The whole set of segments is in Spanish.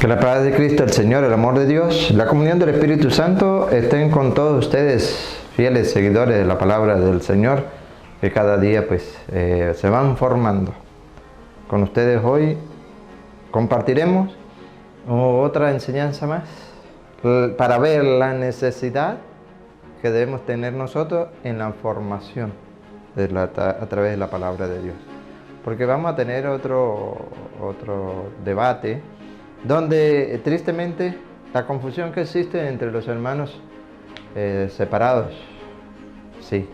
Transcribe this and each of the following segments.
Que la paz de Cristo, el Señor, el amor de Dios, la comunión del Espíritu Santo estén con todos ustedes, fieles seguidores de la palabra del Señor, que cada día pues se van formando. Con ustedes hoy compartiremos otra enseñanza más para ver la necesidad que debemos tener nosotros en la formación a través de la palabra de Dios. Porque vamos a tener otro debate donde tristemente la confusión que existe entre los hermanos separados, sí,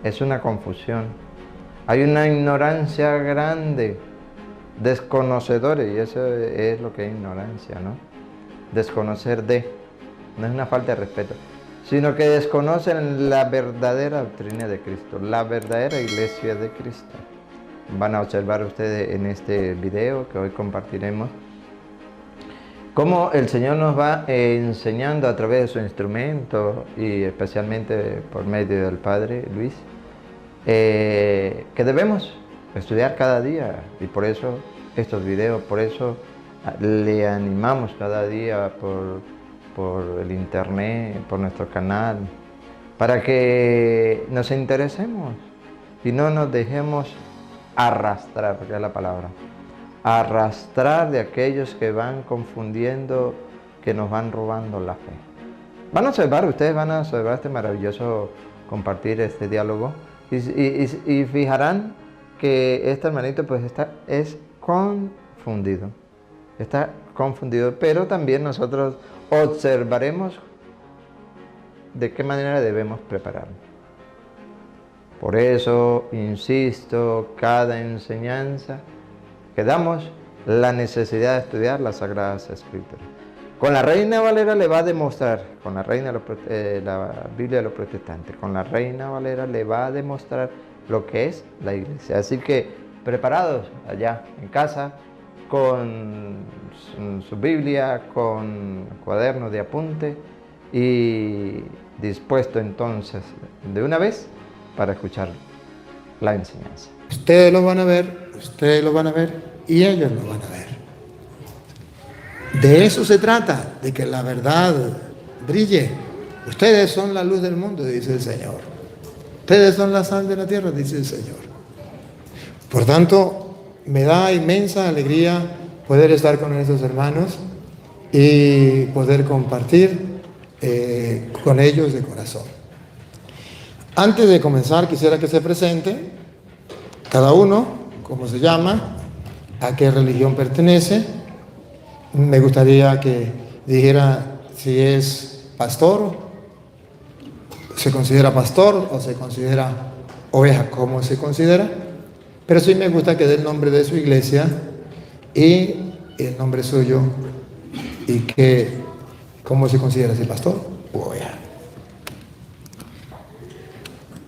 es una confusión. Hay una ignorancia grande, desconocedores, y eso es lo que es ignorancia, ¿no? Desconocer no es una falta de respeto, sino que desconocen la verdadera doctrina de Cristo, la verdadera iglesia de Cristo. Van a observar ustedes en este video que hoy compartiremos cómo el Señor nos va enseñando a través de su instrumento y especialmente por medio del Padre Luis, que debemos estudiar cada día, y por eso estos videos, por eso le animamos cada día por el internet, por nuestro canal, para que nos interesemos y no nos dejemos arrastrar, porque es la palabra, arrastrar de aquellos que van confundiendo, que nos van robando la fe. Ustedes van a observar este maravilloso compartir, este diálogo, y fijarán que este hermanito pues es confundido, pero también nosotros observaremos de qué manera debemos prepararnos. Por eso, insisto, cada enseñanza que damos, la necesidad de estudiar las Sagradas Escrituras. Con la Reina Valera le va a demostrar, con la Reina la Biblia de los Protestantes, con la Reina Valera le va a demostrar lo que es la iglesia. Así que preparados allá en casa, con su Biblia, con cuadernos de apunte y dispuesto entonces de una vez para escuchar la enseñanza. Ustedes lo van a ver y ellos lo van a ver. De eso se trata, de que la verdad brille. Ustedes son la luz del mundo, dice el Señor. Ustedes son la sal de la tierra, dice el Señor. Por tanto, me da inmensa alegría poder estar con esos hermanos y poder compartir con ellos de corazón. Antes de comenzar, quisiera que se presente cada uno, cómo se llama, a qué religión pertenece. Me gustaría que dijera si es pastor, se considera pastor o se considera oveja, cómo se considera. Pero sí me gusta que dé el nombre de su iglesia y el nombre suyo y que cómo se considera, si pastor o oveja.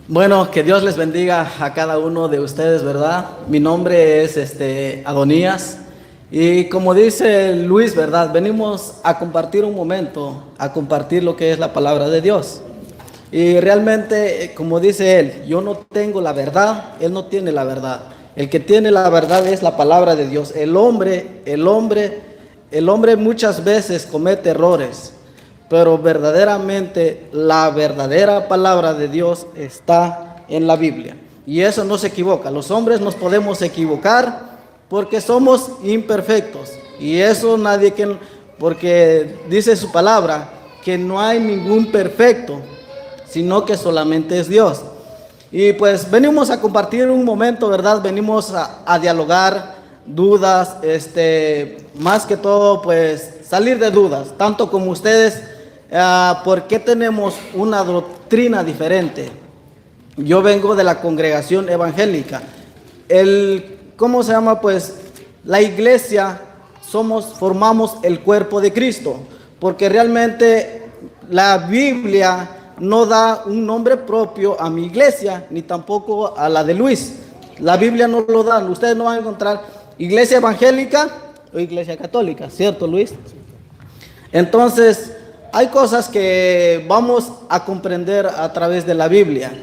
Bueno, que Dios les bendiga a cada uno de ustedes, ¿verdad? Mi nombre es Adonías y como dice Luis, ¿verdad? Venimos a compartir un momento, a compartir lo que es la palabra de Dios. Y realmente, como dice él, yo no tengo la verdad, él no tiene la verdad. El que tiene la verdad es la palabra de Dios. El hombre muchas veces comete errores, pero verdaderamente la verdadera palabra de Dios está en la Biblia. Y eso no se equivoca. Los hombres nos podemos equivocar porque somos imperfectos. Y eso porque dice su palabra que no hay ningún perfecto, sino que solamente es Dios. Y pues venimos a compartir un momento, ¿verdad? Venimos a dialogar dudas, más que todo pues salir de dudas, tanto como ustedes. ¿Por qué tenemos una doctrina diferente? Yo vengo de la congregación evangélica. ¿Cómo se llama? Pues la iglesia formamos el cuerpo de Cristo, porque realmente la Biblia no da un nombre propio a mi iglesia, ni tampoco a la de Luis. La Biblia no lo da. Ustedes no van a encontrar iglesia evangélica o iglesia católica, ¿cierto, Luis? Entonces, hay cosas que vamos a comprender a través de la Biblia.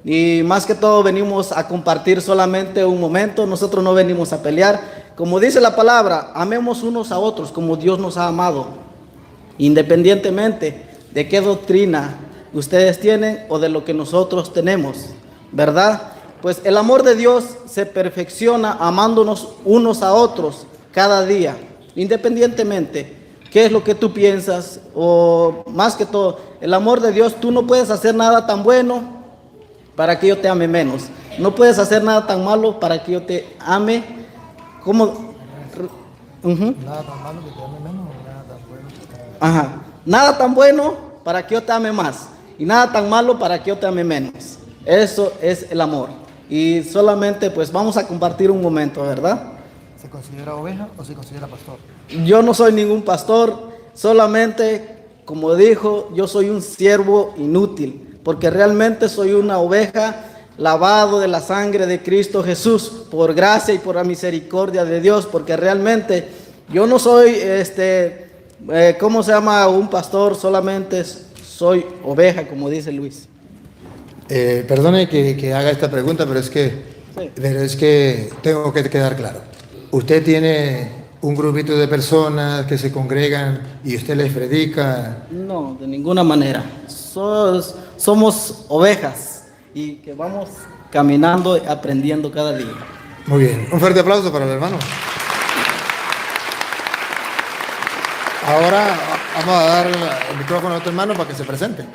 Y más que todo venimos a compartir solamente un momento. Nosotros no venimos a pelear. Como dice la palabra, amemos unos a otros como Dios nos ha amado, independientemente de qué doctrina ustedes tienen o de lo que nosotros tenemos, ¿verdad? Pues el amor de Dios se perfecciona amándonos unos a otros cada día, independientemente qué es lo que tú piensas, o más que todo, el amor de Dios, tú no puedes hacer nada tan bueno para que yo te ame menos. No puedes hacer nada tan malo para que yo te ame como... Nada tan malo que te ame menos, nada tan bueno que te ame. Ajá. Nada tan bueno para que yo te ame más y nada tan malo para que yo te ame menos. Eso es el amor. Y solamente pues vamos a compartir un momento, ¿verdad? ¿Se considera oveja o se considera pastor? Yo no soy ningún pastor, solamente, como dijo, yo soy un siervo inútil, porque realmente soy una oveja lavado de la sangre de Cristo Jesús, por gracia y por la misericordia de Dios, porque realmente yo no soy, ¿cómo se llama? Un pastor, solamente soy oveja, como dice Luis. Perdone que haga esta pregunta, pero es que tengo que quedar claro. Usted tiene un grupito de personas que se congregan y usted les predica. No, de ninguna manera. Somos ovejas y que vamos caminando y aprendiendo cada día. Muy bien, un fuerte aplauso para el hermano. Ahora vamos a dar el micrófono a otro hermano para que se presente.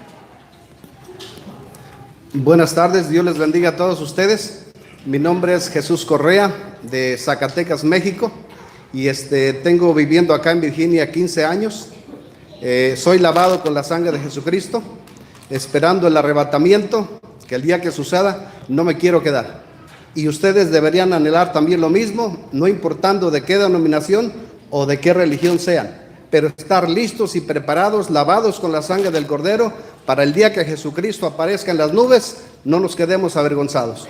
Buenas tardes, Dios les bendiga a todos ustedes. Mi nombre es Jesús Correa, de Zacatecas, México, y tengo viviendo acá en Virginia 15 años. Soy lavado con la sangre de Jesucristo, esperando el arrebatamiento, que el día que suceda no me quiero quedar. Y ustedes deberían anhelar también lo mismo, no importando de qué denominación o de qué religión sean, pero estar listos y preparados, lavados con la sangre del Cordero, para el día que Jesucristo aparezca en las nubes, no nos quedemos avergonzados.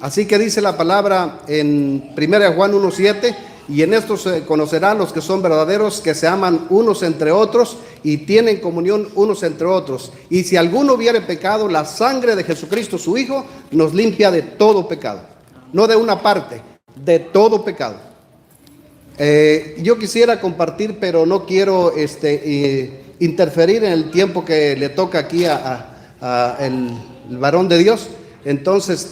Así que dice la palabra en 1 Juan 1:7, y en esto se conocerán los que son verdaderos, que se aman unos entre otros y tienen comunión unos entre otros. Y si alguno hubiere pecado, la sangre de Jesucristo su Hijo nos limpia de todo pecado. No de una parte, de todo pecado. Yo quisiera compartir, pero no quiero interferir en el tiempo que le toca aquí a el varón de Dios. Entonces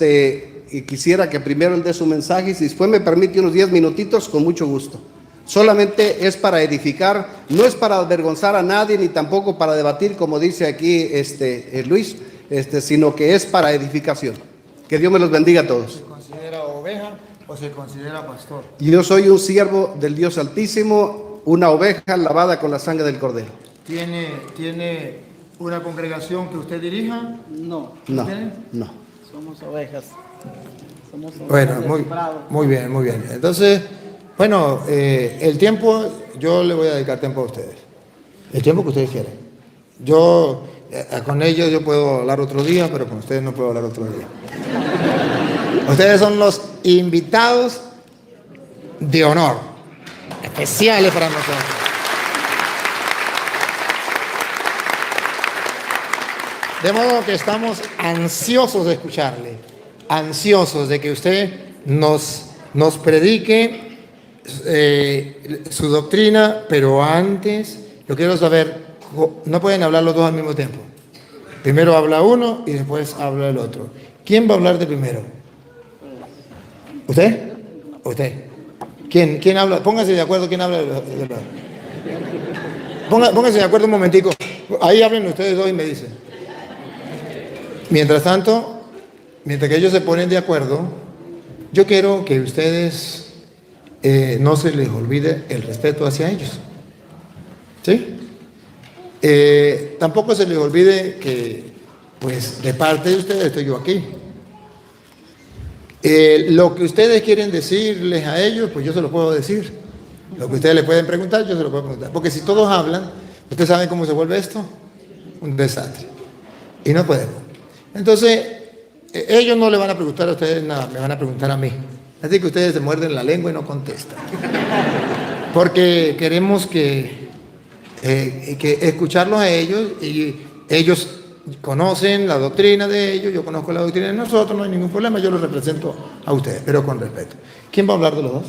y quisiera que primero él dé su mensaje y si después me permite unos 10 minutitos, con mucho gusto. Solamente es para edificar, no es para avergonzar a nadie, ni tampoco para debatir, como dice aquí Luis, sino que es para edificación. Que Dios me los bendiga a todos. ¿Se considera oveja o se considera pastor? Yo soy un siervo del Dios Altísimo, una oveja lavada con la sangre del Cordero. ¿Tiene una congregación que usted dirija? No, No, ¿Tiene? no. somos ovejas. Somos ovejas Bueno, del prado. muy bien, muy bien. Entonces, bueno, el tiempo, yo le voy a dedicar tiempo a ustedes. El tiempo que ustedes quieran. Yo, con ellos yo puedo hablar otro día, pero con ustedes no puedo hablar otro día. Ustedes son los invitados de honor, especiales para nosotros. De modo que estamos ansiosos de escucharle, ansiosos de que usted nos predique su doctrina, pero antes yo quiero saber, no pueden hablar los dos al mismo tiempo. Primero habla uno y después habla el otro. ¿Quién va a hablar de primero? ¿Usted? ¿Usted? ¿Quién habla? Pónganse de acuerdo quién habla de Pónganse de acuerdo un momentico. Ahí hablen ustedes dos y me dicen. Mientras tanto, mientras que ellos se ponen de acuerdo, yo quiero que ustedes no se les olvide el respeto hacia ellos. ¿Sí? Tampoco se les olvide que, pues, de parte de ustedes estoy yo aquí. Lo que ustedes quieren decirles a ellos, pues yo se lo puedo decir. Lo que ustedes le pueden preguntar, yo se lo puedo preguntar. Porque si todos hablan, ¿ustedes saben cómo se vuelve esto? Un desastre. Y no podemos. Entonces, ellos no le van a preguntar a ustedes nada, me van a preguntar a mí. Así que ustedes se muerden la lengua y no contestan. Porque queremos que escucharlos a ellos, y ellos conocen la doctrina de ellos, yo conozco la doctrina de nosotros, no hay ningún problema, yo los represento a ustedes, pero con respeto. ¿Quién va a hablar de los dos?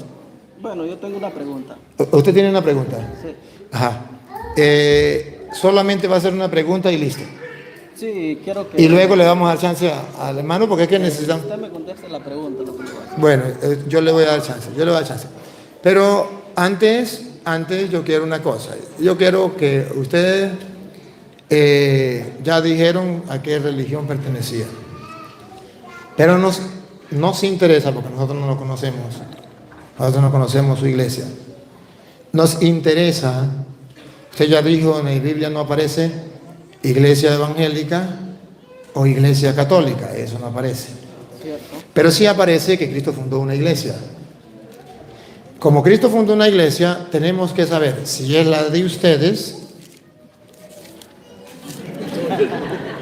Bueno, yo tengo una pregunta. ¿Usted tiene una pregunta? Sí. Ajá. Solamente va a hacer una pregunta y listo. Sí, quiero que... Y luego le damos la chance al hermano porque es que necesitamos... Usted me conteste la pregunta. Lo que yo voy a hacer. Bueno, yo le voy a dar chance, yo le voy a dar chance. Pero antes yo quiero una cosa. Yo quiero que ustedes ya dijeron a qué religión pertenecían. Pero nos interesa, porque nosotros no lo conocemos. Nosotros no conocemos su iglesia. Nos interesa, usted ya dijo, en la Biblia no aparece iglesia evangélica o iglesia católica, eso no aparece. ¿Cierto? Pero sí aparece que Cristo fundó una iglesia. Como Cristo fundó una iglesia, tenemos que saber si es la de ustedes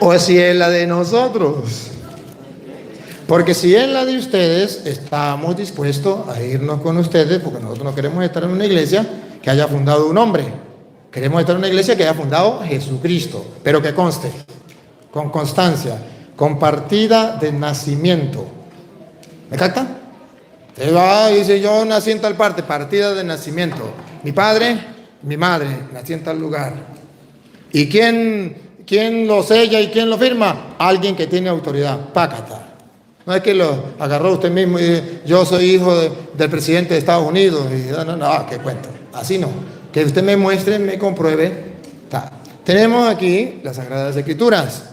o si es la de nosotros. Porque si es la de ustedes, estamos dispuestos a irnos con ustedes, porque nosotros no queremos estar en una iglesia que haya fundado un hombre. Queremos estar en una iglesia que haya fundado Jesucristo, pero que conste, con constancia, con partida de nacimiento. ¿Me capta? Usted va y dice, yo nací en tal parte, partida de nacimiento. Mi padre, mi madre, nací en tal lugar. ¿Y quién lo sella y quién lo firma? Alguien que tiene autoridad, pácata. No es que lo agarró usted mismo y dice, yo soy hijo del presidente de Estados Unidos. Y no, qué cuento. Así no. Que usted me muestre, me compruebe. Tenemos aquí las Sagradas Escrituras.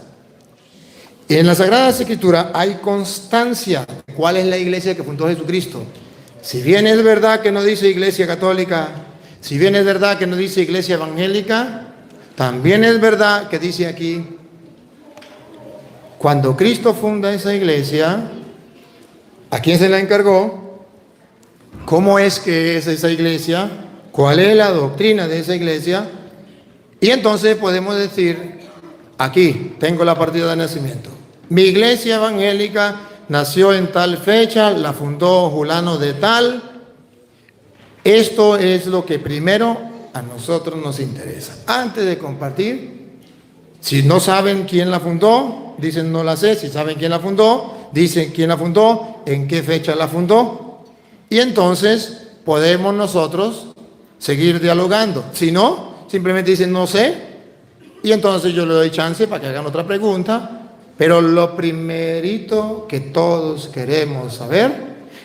Y en las Sagradas Escrituras hay constancia. ¿Cuál es la iglesia que fundó Jesucristo? Si bien es verdad que no dice iglesia católica, si bien es verdad que no dice iglesia evangélica, también es verdad que dice aquí, cuando Cristo funda esa iglesia, ¿a quién se la encargó? ¿Cómo es que es esa iglesia? ¿Cuál es la doctrina de esa iglesia? Y entonces podemos decir, aquí tengo la partida de nacimiento. Mi iglesia evangélica nació en tal fecha, la fundó Julano de tal. Esto es lo que primero a nosotros nos interesa. Antes de compartir, si no saben quién la fundó, dicen no la sé. Si saben quién la fundó, dicen quién la fundó, en qué fecha la fundó. Y entonces podemos nosotros seguir dialogando. Si no, simplemente dicen no sé. Y entonces yo le doy chance para que hagan otra pregunta. Pero lo primerito que todos queremos saber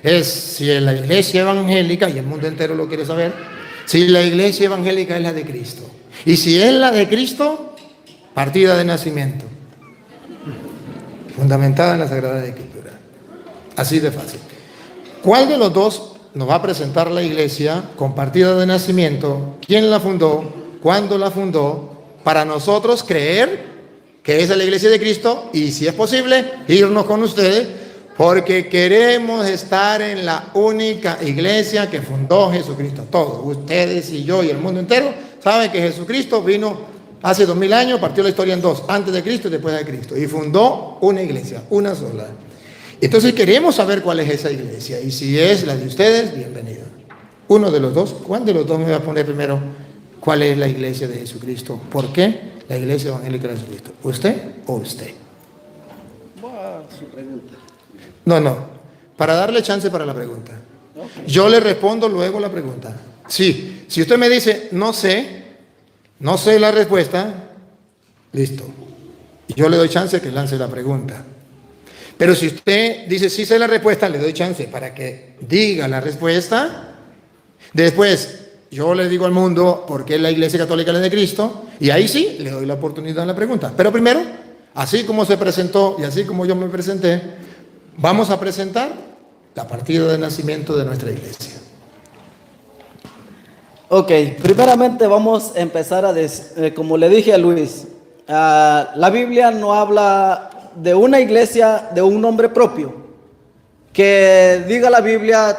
es si es la iglesia evangélica, y el mundo entero lo quiere saber, si la iglesia evangélica es la de Cristo. Y si es la de Cristo, partida de nacimiento, fundamentada en la Sagrada Escritura. Así de fácil. ¿Cuál de los dos nos va a presentar la iglesia con partida de nacimiento? ¿Quién la fundó? ¿Cuándo la fundó? Para nosotros creer que esa es la iglesia de Cristo y, si es posible, irnos con ustedes, porque queremos estar en la única iglesia que fundó Jesucristo. Todos, ustedes y yo y el mundo entero, saben que Jesucristo vino hace 2000 años, partió la historia en dos, antes de Cristo y después de Cristo, y fundó una iglesia, una sola. Entonces queremos saber cuál es esa iglesia, y si es la de ustedes, bienvenido. Uno de los dos, ¿cuál de los dos me va a poner primero cuál es la iglesia de Jesucristo? ¿Por qué la iglesia evangélica de Jesucristo? ¿Usted o usted? Su pregunta. No, para darle chance para la pregunta. Okay. Yo le respondo luego la pregunta. Sí, si usted me dice, no sé la respuesta, listo. Y yo le doy chance que lance la pregunta. Pero si usted dice, sí sé la respuesta, le doy chance para que diga la respuesta. Después, yo le digo al mundo por qué la iglesia católica es la de Cristo, y ahí sí le doy la oportunidad a la pregunta. Pero primero, así como se presentó y así como yo me presenté, vamos a presentar la partida de nacimiento de nuestra iglesia. Ok, primeramente vamos a empezar como le dije a Luis, la Biblia no habla de una iglesia de un nombre propio. Que diga la Biblia,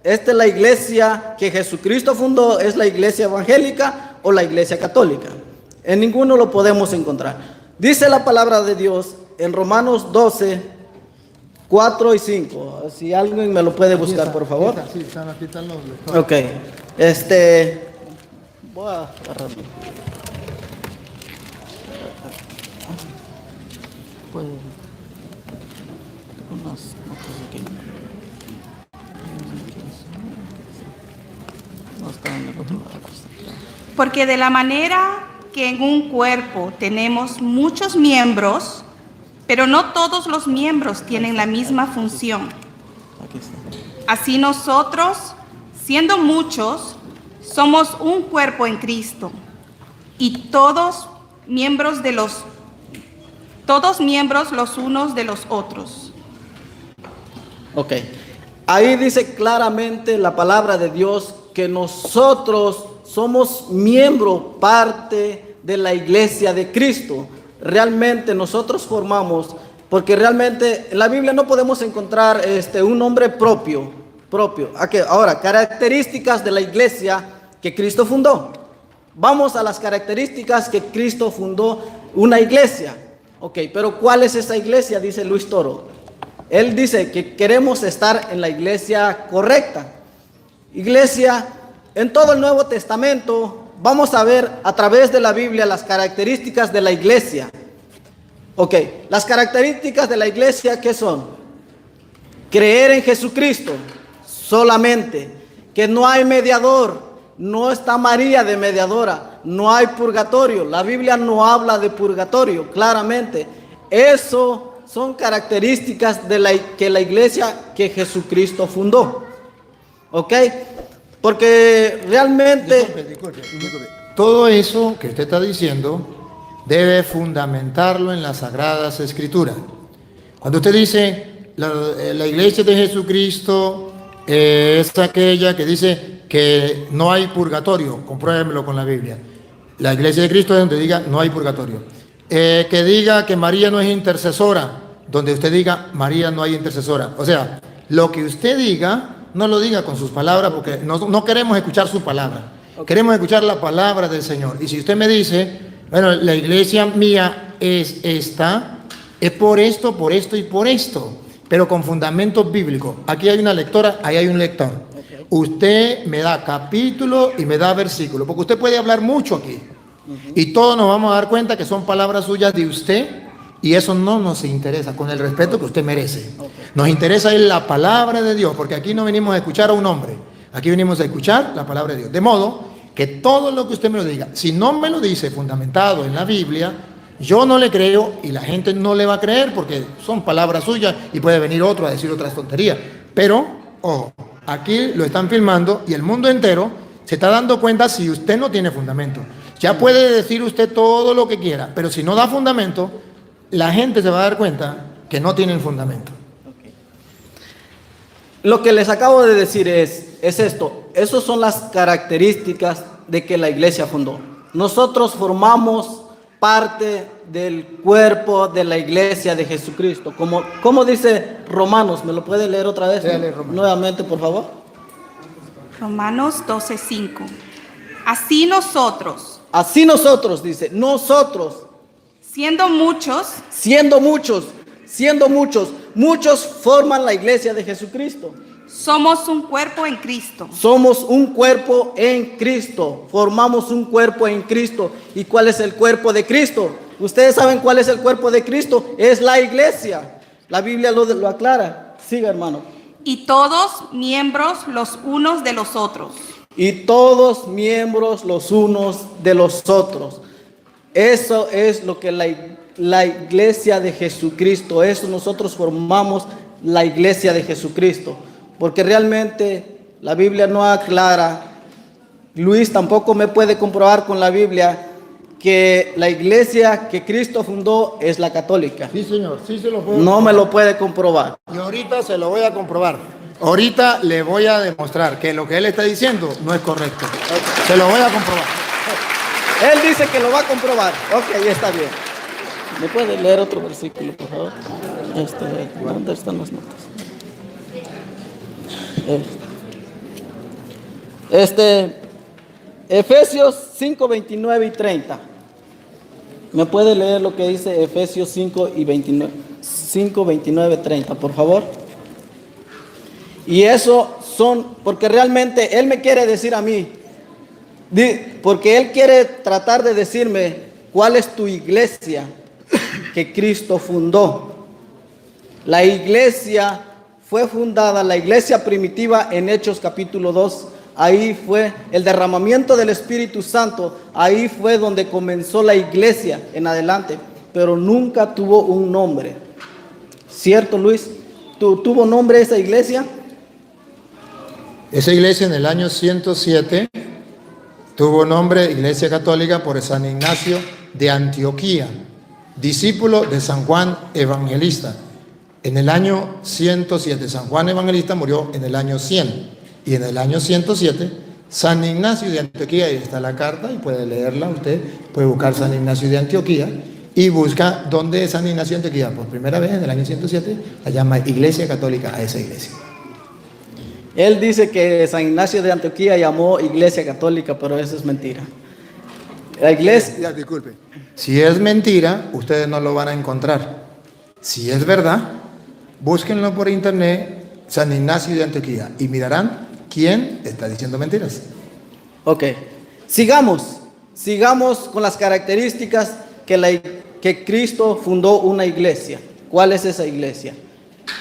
esta es la iglesia que Jesucristo fundó, es la iglesia evangélica o la iglesia católica. En ninguno lo podemos encontrar. Dice la palabra de Dios en Romanos 12, 4 y 5. Si alguien me lo puede buscar, por favor. Sí, aquí están los... Ok. Voy a agarrarlo. Pues, unas notas aquí. Porque de la manera que en un cuerpo tenemos muchos miembros, pero no todos los miembros tienen la misma función. Así nosotros, siendo muchos, somos un cuerpo en Cristo y todos miembros los unos de los otros. Ok. Ahí dice claramente la palabra de Dios que nosotros somos miembro, parte de la iglesia de Cristo. Realmente nosotros formamos, porque realmente en la Biblia no podemos encontrar un nombre propio. Ahora, características de la iglesia que Cristo fundó. Vamos a las características que Cristo fundó una iglesia. Ok, pero ¿cuál es esa iglesia? Dice Luis Toro. Él dice que queremos estar en la iglesia correcta. Iglesia, en todo el Nuevo Testamento, vamos a ver a través de la Biblia las características de la iglesia. Ok, las características de la iglesia, ¿qué son? Creer en Jesucristo solamente, que no hay mediador, no está María de mediadora, no hay purgatorio. La Biblia no habla de purgatorio, claramente. Eso son características de que la iglesia que Jesucristo fundó. ¿Ok? Porque realmente... Disculpe. Todo eso que usted está diciendo debe fundamentarlo en las Sagradas Escrituras. Cuando usted dice la iglesia de Jesucristo es aquella que dice que no hay purgatorio, compruébemelo con la Biblia. La iglesia de Cristo es donde diga no hay purgatorio. Que diga que María no es intercesora, donde usted diga María no hay intercesora. O sea, lo que usted diga, no lo diga con sus palabras, porque no queremos escuchar su palabra. Queremos escuchar la palabra del Señor. Y si usted me dice, bueno, la iglesia mía es esta, es por esto y por esto, pero con fundamentos bíblicos. Aquí hay una lectora, ahí hay un lector. Usted me da capítulo y me da versículo, porque usted puede hablar mucho aquí. Y todos nos vamos a dar cuenta que son palabras suyas de usted, y eso no nos interesa, con el respeto que usted merece. Nos interesa es la palabra de Dios, porque aquí no venimos a escuchar a un hombre, aquí venimos a escuchar la palabra de Dios. De modo que todo lo que usted me lo diga, si no me lo dice fundamentado en la Biblia, yo no le creo y la gente no le va a creer, porque son palabras suyas y puede venir otro a decir otras tonterías. Pero, ojo, aquí lo están filmando y el mundo entero se está dando cuenta si usted no tiene fundamento. Ya puede decir usted todo lo que quiera, pero si no da fundamento, la gente se va a dar cuenta que no tienen fundamento. Lo que les acabo de decir es esto. Esas son las características de que la iglesia fundó. Nosotros formamos parte del cuerpo de la iglesia de Jesucristo. Como dice Romanos, ¿me lo puede leer otra vez? Nuevamente, por favor. Romanos 12:5. Así nosotros, dice, nosotros, siendo muchos, muchos forman la iglesia de Jesucristo. somos un cuerpo en Cristo. Somos un cuerpo en Cristo, formamos un cuerpo en Cristo. ¿Y cuál es el cuerpo de Cristo? Ustedes saben cuál es el cuerpo de Cristo, es la iglesia. La Biblia lo aclara. Siga, hermano. Y todos miembros los unos de los otros. Y todos miembros los unos de los otros. Eso es lo que la iglesia de Jesucristo, eso nosotros formamos la iglesia de Jesucristo. Porque realmente la Biblia no aclara, Luis tampoco me puede comprobar con la Biblia que la iglesia que Cristo fundó es la católica. Sí, señor, sí se lo puedo. No me lo puede comprobar. Y ahorita se lo voy a comprobar. Ahorita le voy a demostrar que lo que él está diciendo no es correcto. Okay. Se lo voy a comprobar. Él dice que lo va a comprobar. Ok, está bien. ¿Me puede leer otro versículo, por favor? ¿Dónde están las notas? Efesios 5, 29 y 30. ¿Me puede leer lo que dice Efesios 5 y 29? 5, 29, 30, por favor. Y eso son, porque realmente Él me quiere decir a mí, porque Él quiere tratar de decirme cuál es tu iglesia que Cristo fundó. La iglesia fue fundada, la iglesia primitiva, en Hechos capítulo 2, ahí fue el derramamiento del Espíritu Santo, ahí fue donde comenzó la iglesia en adelante, pero nunca tuvo un nombre. ¿Cierto, Luis? ¿Tuvo nombre esa iglesia? Esa iglesia en el año 107 tuvo nombre Iglesia Católica por San Ignacio de Antioquía, discípulo de San Juan Evangelista. En el año 107, San Juan Evangelista murió en el año 100. Y en el año 107, San Ignacio de Antioquía, ahí está la carta y puede leerla usted, puede buscar San Ignacio de Antioquía y busca dónde es San Ignacio de Antioquía. Por primera vez en el año 107, la llama Iglesia Católica a esa iglesia. Él dice que San Ignacio de Antioquía llamó Iglesia Católica, pero eso es mentira. La iglesia... Ya, disculpe. Si es mentira, ustedes no lo van a encontrar. Si es verdad, búsquenlo por internet, San Ignacio de Antioquía, y mirarán quién está diciendo mentiras. Ok, sigamos con las características que Cristo fundó una iglesia. ¿Cuál es esa iglesia?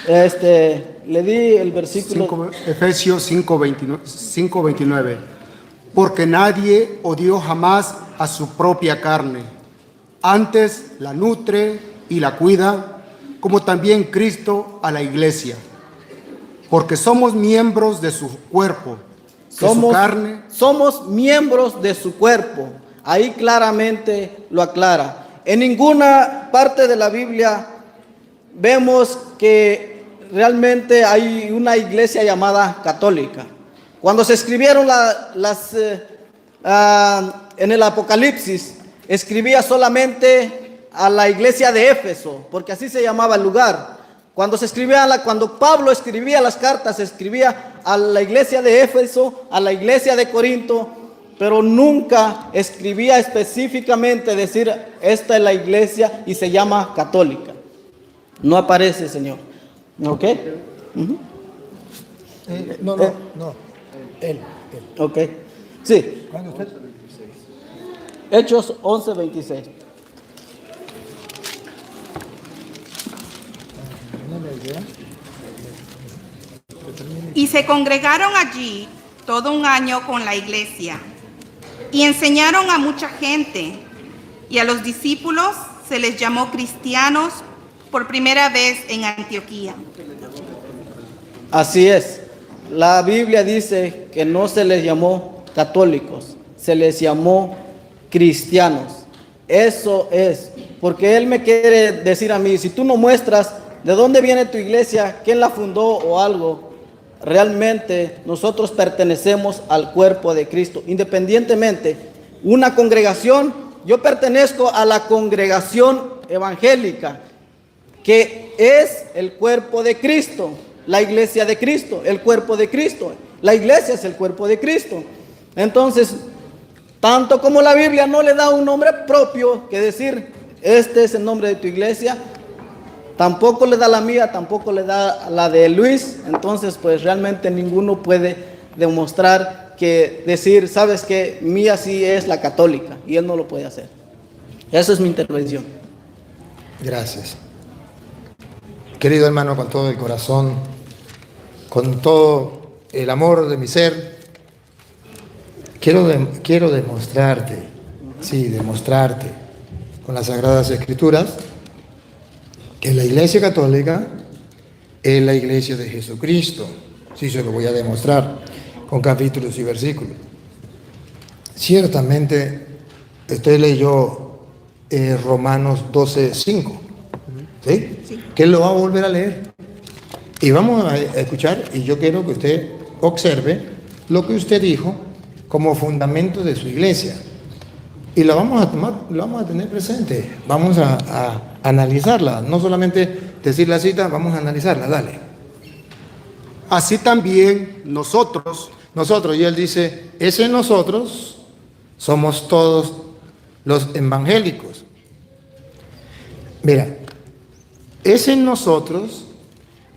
Le di el versículo... Efesios 5:29. Porque nadie odió jamás a su propia carne, antes la nutre y la cuida, como también Cristo a la iglesia, porque somos miembros de su cuerpo, Somos miembros de su cuerpo. Ahí claramente lo aclara. En ninguna parte de la Biblia vemos que realmente hay una iglesia llamada católica. Cuando se escribieron en el Apocalipsis, escribía solamente a la iglesia de Éfeso, porque así se llamaba el lugar. Cuando Pablo escribía las cartas, escribía a la iglesia de Éfeso, a la iglesia de Corinto, pero nunca escribía específicamente decir, esta es la iglesia y se llama católica. No aparece, Señor. ¿Ok? Él. Ok. Sí. ¿Cuándo usted? Hechos 11:26. Y se congregaron allí todo un año con la iglesia y enseñaron a mucha gente, y a los discípulos se les llamó cristianos por primera vez en Antioquía. Así es. La Biblia dice que no se les llamó católicos, se les llamó cristianos. Eso es, porque Él me quiere decir a mí, si tú no muestras de dónde viene tu iglesia, quién la fundó o algo, realmente nosotros pertenecemos al cuerpo de Cristo. Independientemente, una congregación, yo pertenezco a la congregación evangélica, que es el cuerpo de Cristo, la iglesia de Cristo, el cuerpo de Cristo. La iglesia es el cuerpo de Cristo. Entonces, tanto como la Biblia no le da un nombre propio, que decir, este es el nombre de tu iglesia, tampoco le da la mía, tampoco le da la de Luis. Entonces, pues realmente ninguno puede demostrar que decir, sabes que mía sí es la católica, y él no lo puede hacer. Esa es mi intervención. Gracias. Querido hermano, con todo el corazón, con todo el amor de mi ser, quiero demostrarte, demostrarte con las Sagradas Escrituras que la Iglesia Católica es la Iglesia de Jesucristo. Sí, se lo voy a demostrar con capítulos y versículos. Ciertamente, usted leyó Romanos 12:5, ¿sí? Sí. Que lo va a volver a leer. Y vamos a escuchar, y yo quiero que usted observe lo que usted dijo como fundamento de su iglesia. Y lo vamos a tomar, lo vamos a tener presente. Vamos a analizarla, no solamente decir la cita, vamos a analizarla, dale. Así también nosotros, y él dice, ese nosotros somos todos los evangélicos. Mira, ese nosotros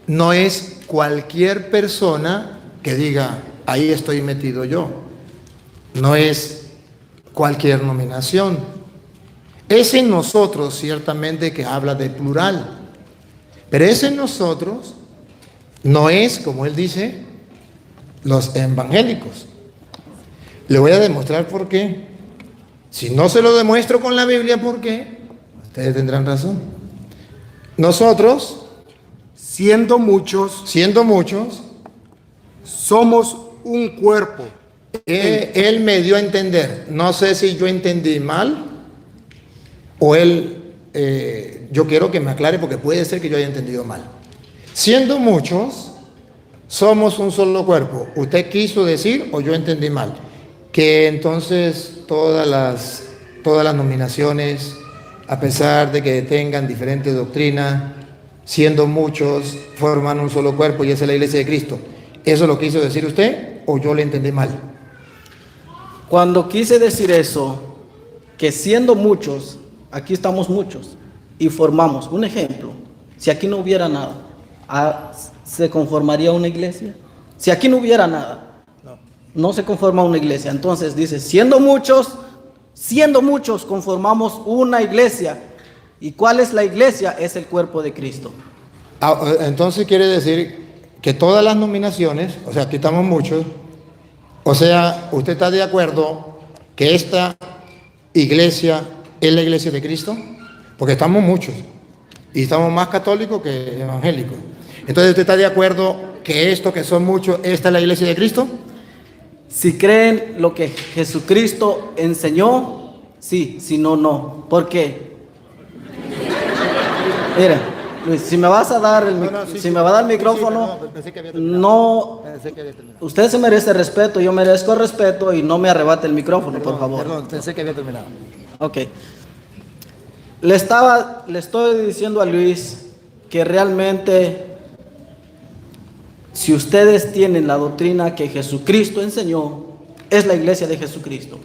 no es cualquier persona que diga, ahí estoy metido yo. No es cualquier nominación. Ese nosotros ciertamente que habla de plural, pero ese nosotros no es, como él dice, los evangélicos. Le voy a demostrar por qué. Si no se lo demuestro con la Biblia, ¿por qué? Ustedes tendrán razón. Nosotros, siendo muchos, somos un cuerpo. Él me dio a entender. No sé si yo entendí mal o yo quiero que me aclare porque puede ser que yo haya entendido mal. Siendo muchos, somos un solo cuerpo. ¿Usted quiso decir o yo entendí mal? Que entonces todas las nominaciones, a pesar de que tengan diferentes doctrinas, siendo muchos, forman un solo cuerpo y esa es la iglesia de Cristo. ¿Eso lo quiso decir usted o yo le entendí mal? Cuando quise decir eso, que siendo muchos, aquí estamos muchos y formamos, un ejemplo, si aquí no hubiera nada, ¿se conformaría una iglesia? Si aquí no hubiera nada, no se conforma una iglesia. Entonces dice, siendo muchos conformamos una iglesia. ¿Y cuál es la iglesia? Es el cuerpo de Cristo. Entonces quiere decir que todas las nominaciones, o sea, aquí estamos muchos, o sea, ¿usted está de acuerdo que esta iglesia es la iglesia de Cristo? Porque estamos muchos y estamos más católicos que evangélicos. Entonces, ¿usted está de acuerdo que esto que son muchos, esta es la iglesia de Cristo? Si creen lo que Jesucristo enseñó, sí, si no, no. ¿Por qué? Mira, Luis, si me vas a dar el micrófono, no, usted se merece respeto, yo merezco respeto y no me arrebate el micrófono, por favor. Perdón, pensé que había terminado. Ok. Le estoy diciendo a Luis que realmente, si ustedes tienen la doctrina que Jesucristo enseñó, es la iglesia de Jesucristo.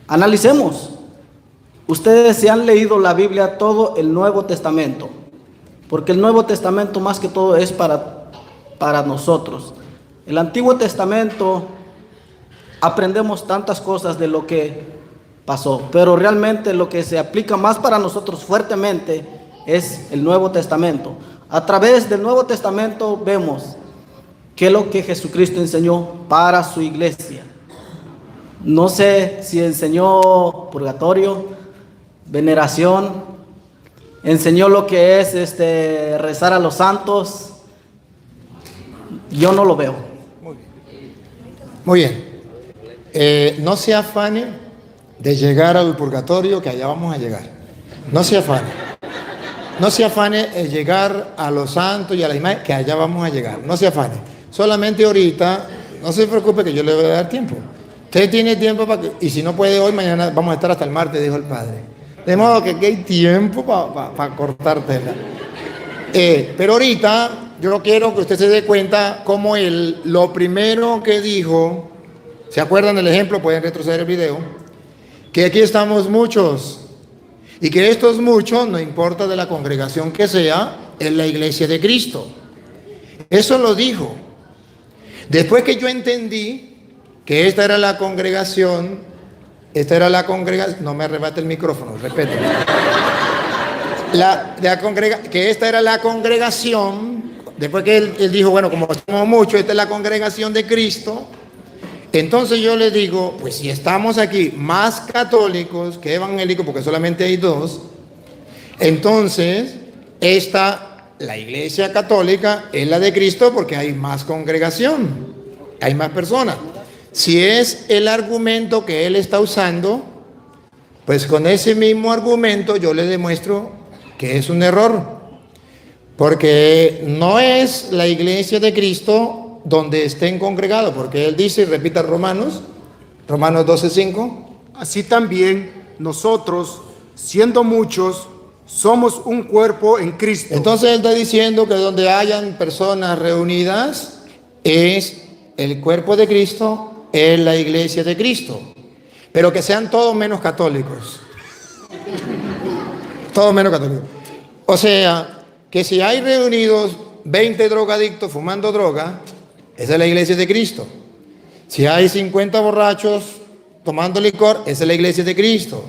Analicemos. Ustedes se han leído la Biblia, todo el Nuevo Testamento, porque el Nuevo Testamento más que todo es para nosotros. El Antiguo Testamento aprendemos tantas cosas de lo que pasó, pero realmente lo que se aplica más para nosotros fuertemente es el Nuevo Testamento. A través del Nuevo Testamento vemos qué es lo que Jesucristo enseñó para su iglesia. No sé si enseñó purgatorio, veneración, enseñó lo que es rezar a los santos. Yo no lo veo. Muy bien. No se afane de llegar al purgatorio, que allá vamos a llegar. No se afane. No se afane de llegar a los santos y a la imagen, que allá vamos a llegar. No se afane. Solamente ahorita, no se preocupe que yo le voy a dar tiempo. Usted tiene tiempo para que, y si no puede hoy, mañana vamos a estar hasta el martes, dijo el Padre. De modo que hay tiempo para cortar tela. Pero ahorita yo quiero que usted se dé cuenta cómo lo primero que dijo, ¿se acuerdan del ejemplo? Pueden retroceder el video. Que aquí estamos muchos. Y que estos muchos, no importa de la congregación que sea, es la iglesia de Cristo. Eso lo dijo. Después que yo entendí que esta era la congregación, no me arrebate el micrófono, repito. Que esta era la congregación, después que él dijo, bueno, como somos muchos, esta es la congregación de Cristo, entonces yo le digo, pues si estamos aquí más católicos que evangélicos, porque solamente hay dos, entonces la iglesia católica es la de Cristo porque hay más congregación, hay más personas. Si es el argumento que él está usando, pues con ese mismo argumento yo le demuestro que es un error, porque no es la iglesia de Cristo donde estén congregados, porque él dice, y repita Romanos 12:5. Así también nosotros, siendo muchos, somos un cuerpo en Cristo. Entonces él está diciendo que donde hayan personas reunidas es el cuerpo de Cristo, es la iglesia de Cristo, pero que sean todos menos católicos. Todos menos católicos. O sea, que si hay reunidos 20 drogadictos fumando droga, esa es la iglesia de Cristo. Si hay 50 borrachos tomando licor, esa es la iglesia de Cristo.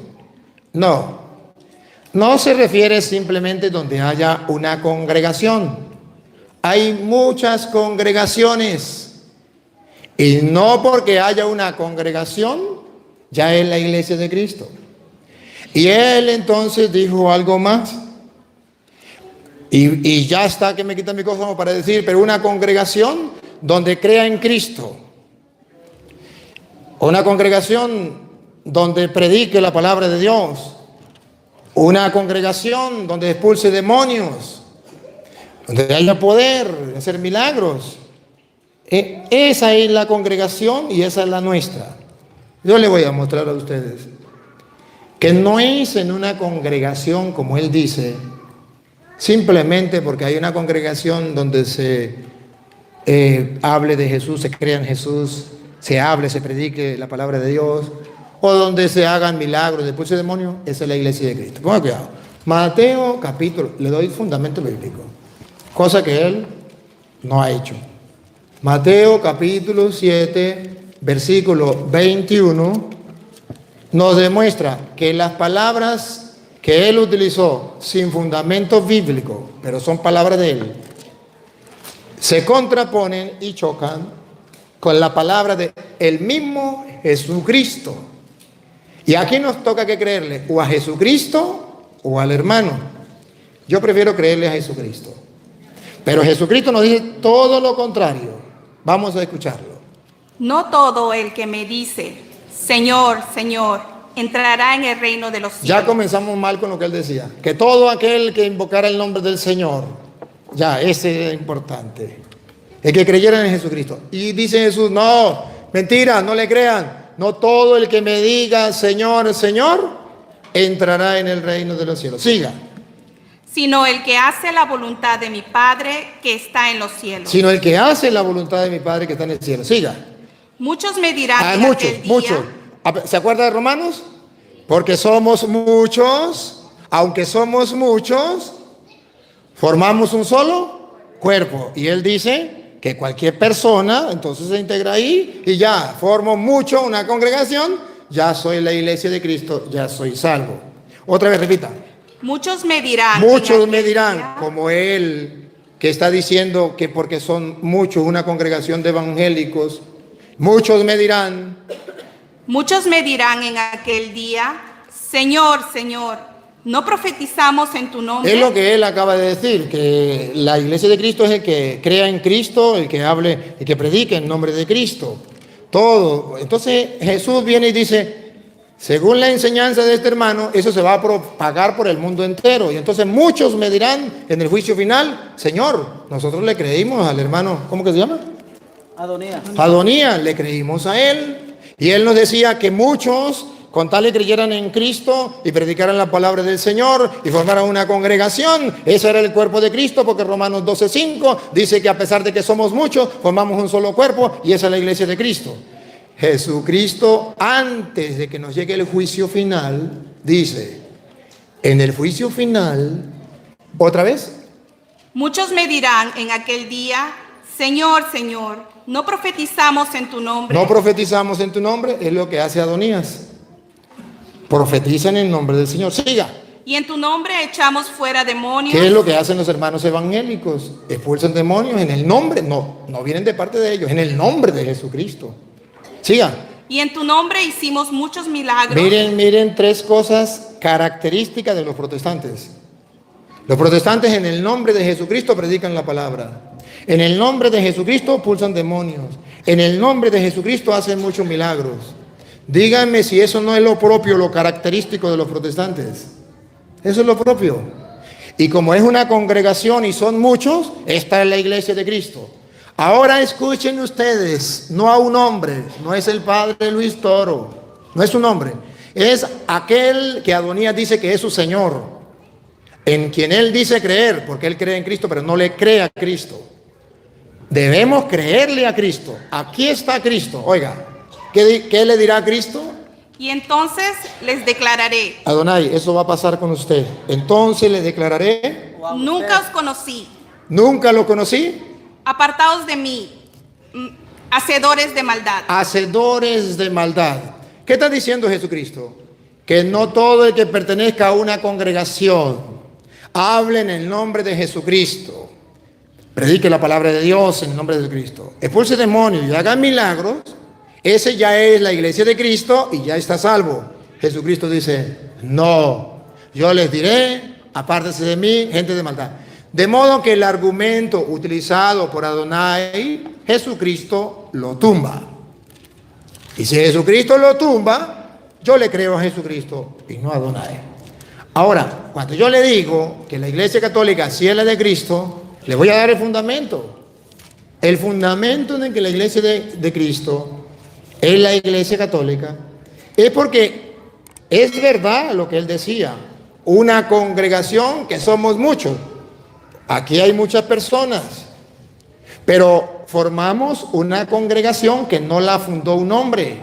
No se refiere simplemente donde haya una congregación. Hay muchas congregaciones. Y no porque haya una congregación ya es la iglesia de Cristo. Y él entonces dijo algo más. Y ya está que me quita el micrófono para decir, pero una congregación donde crea en Cristo. Una congregación donde predique la palabra de Dios. Una congregación donde expulse demonios. Donde haya poder de hacer milagros. Esa es la congregación y esa es la nuestra. Yo le voy a mostrar a ustedes que no es en una congregación, como él dice, simplemente porque hay una congregación donde se hable de Jesús, se crea en Jesús, se hable, se predique la palabra de Dios, o donde se hagan milagros, después de demonios. Esa es la iglesia de Cristo. Ponga cuidado. Mateo capítulo, le doy fundamento bíblico, cosa que él no ha hecho. Mateo capítulo 7, versículo 21, nos demuestra que las palabras que él utilizó sin fundamento bíblico, pero son palabras de él, se contraponen y chocan con la palabra de el mismo Jesucristo. Y aquí nos toca que creerle o a Jesucristo o al hermano. Yo prefiero creerle a Jesucristo. Pero Jesucristo nos dice todo lo contrario. Vamos a escucharlo. No todo el que me dice, Señor, Señor, entrará en el reino de los cielos. Ya comenzamos mal con lo que él decía. Que todo aquel que invocara el nombre del Señor, ya, ese es importante. El que creyera en Jesucristo. Y dice Jesús, no, mentira, no le crean. No todo el que me diga, Señor, Señor, entrará en el reino de los cielos. Siga. Sino el que hace la voluntad de mi Padre que está en los cielos. Sino el que hace la voluntad de mi Padre que está en el cielo. Siga. Muchos me dirán en Muchos, aquel día, muchos. ¿Se acuerda de Romanos? Porque somos muchos, aunque somos muchos, formamos un solo cuerpo. Y él dice que cualquier persona entonces se integra ahí y ya, formo mucho una congregación, ya soy la iglesia de Cristo, ya soy salvo. Otra vez, repita. muchos me dirán. Muchos en me aquel dirán, día, como él, que está diciendo que porque son muchos, una congregación de evangélicos, muchos me dirán. Muchos me dirán en aquel día, Señor, Señor, ¿no profetizamos en tu nombre? Es lo que él acaba de decir, que la iglesia de Cristo es el que crea en Cristo, el que hable, el que predique en nombre de Cristo. Todo. Entonces Jesús viene y dice, según la enseñanza de este hermano, eso se va a propagar por el mundo entero. Y entonces muchos me dirán en el juicio final, Señor, nosotros le creímos al hermano, ¿cómo que se llama? Adonías, le creímos a él. Y él nos decía que muchos, con tal que creyeran en Cristo y predicaran la palabra del Señor y formaran una congregación, ese era el cuerpo de Cristo, porque Romanos 12:5 dice que a pesar de que somos muchos, formamos un solo cuerpo y esa es la iglesia de Cristo. Jesucristo, antes de que nos llegue el juicio final, dice, en el juicio final, otra vez, Muchos me dirán en aquel día, Señor, Señor, ¿no profetizamos en tu nombre? no profetizamos en tu nombre, es lo que hace Adonías. Profetizan en el nombre del Señor. Siga. Y en tu nombre echamos fuera demonios. ¿Qué es lo que hacen los hermanos evangélicos? Expulsan demonios en el nombre, no vienen de parte de ellos, en el nombre de Jesucristo. Siga. Y en tu nombre hicimos muchos milagros. Miren tres cosas características de los protestantes. Los protestantes en el nombre de Jesucristo predican la palabra. En el nombre de Jesucristo expulsan demonios. En el nombre de Jesucristo hacen muchos milagros. Díganme si eso no es lo propio, lo característico de los protestantes. Eso es lo propio. Y como es una congregación y son muchos, esta es la iglesia de Cristo. Ahora escuchen ustedes, no a un hombre, no es el padre Luis Toro, no es un hombre, es aquel que Adonías dice que es su Señor, en quien él dice creer, porque él cree en Cristo, pero no le cree a Cristo. Debemos creerle a Cristo. Aquí está Cristo. Oiga, ¿qué le dirá a Cristo? Y entonces les declararé, Adonai, eso va a pasar con usted. Entonces le declararé, nunca os conocí, nunca lo conocí. apartaos de mí, hacedores de maldad. Hacedores de maldad. ¿Qué está diciendo Jesucristo? Que no todo el que pertenezca a una congregación hable en el nombre de Jesucristo, predique la palabra de Dios en el nombre de Cristo, expulse demonios y haga milagros, ese ya es la iglesia de Cristo y ya está salvo. Jesucristo dice, no, yo les diré, apártense de mí, gente de maldad. De modo que el argumento utilizado por Adonai, Jesucristo lo tumba. Y si Jesucristo lo tumba, yo le creo a Jesucristo y no a Adonai. Ahora, cuando yo le digo que la iglesia católica sí es la de Cristo, le voy a dar el fundamento. El fundamento de que la iglesia de Cristo es la iglesia católica es porque es verdad lo que él decía. Una congregación que somos muchos. Aquí hay muchas personas. Pero formamos una congregación que no la fundó un hombre,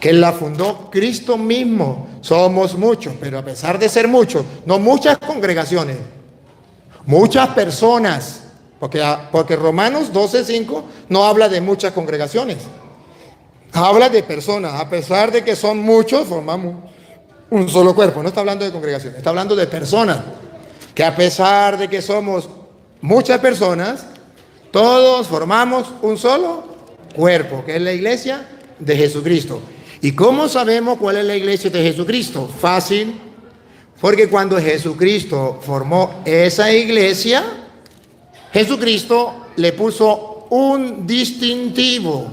que la fundó Cristo mismo. Somos muchos, pero a pesar de ser muchos, no muchas congregaciones, muchas personas, porque Romanos 12:5 no habla de muchas congregaciones, habla de personas. A pesar de que son muchos, formamos un solo cuerpo. No está hablando de congregaciones, está hablando de personas, que a pesar de que somos muchas personas, todos formamos un solo cuerpo, que es la iglesia de Jesucristo. ¿Y cómo sabemos cuál es la iglesia de Jesucristo? Fácil, porque cuando Jesucristo formó esa iglesia, Jesucristo le puso un distintivo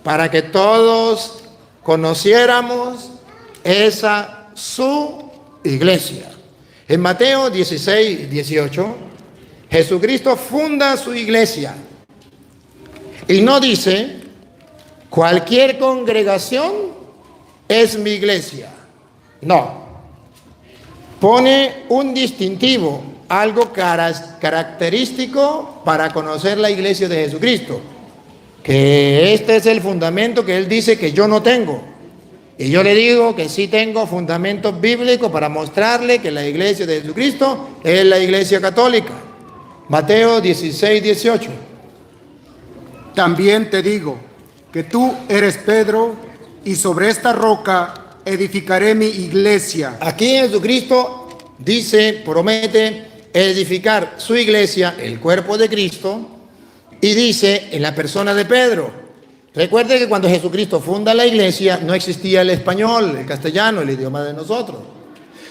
para que todos conociéramos esa su iglesia. En Mateo 16:18, Jesucristo funda su iglesia y no dice, cualquier congregación es mi iglesia. No. Pone un distintivo, algo característico para conocer la iglesia de Jesucristo. Que este es el fundamento que él dice que yo no tengo. Y yo le digo que sí tengo fundamentos bíblicos para mostrarle que la iglesia de Jesucristo es la iglesia católica. Mateo 16:18. También te digo que tú eres Pedro, y sobre esta roca edificaré mi iglesia. Aquí Jesucristo dice, promete edificar su iglesia, el cuerpo de Cristo, y dice en la persona de Pedro. Recuerde que cuando Jesucristo funda la iglesia no existía el español, el castellano, el idioma de nosotros.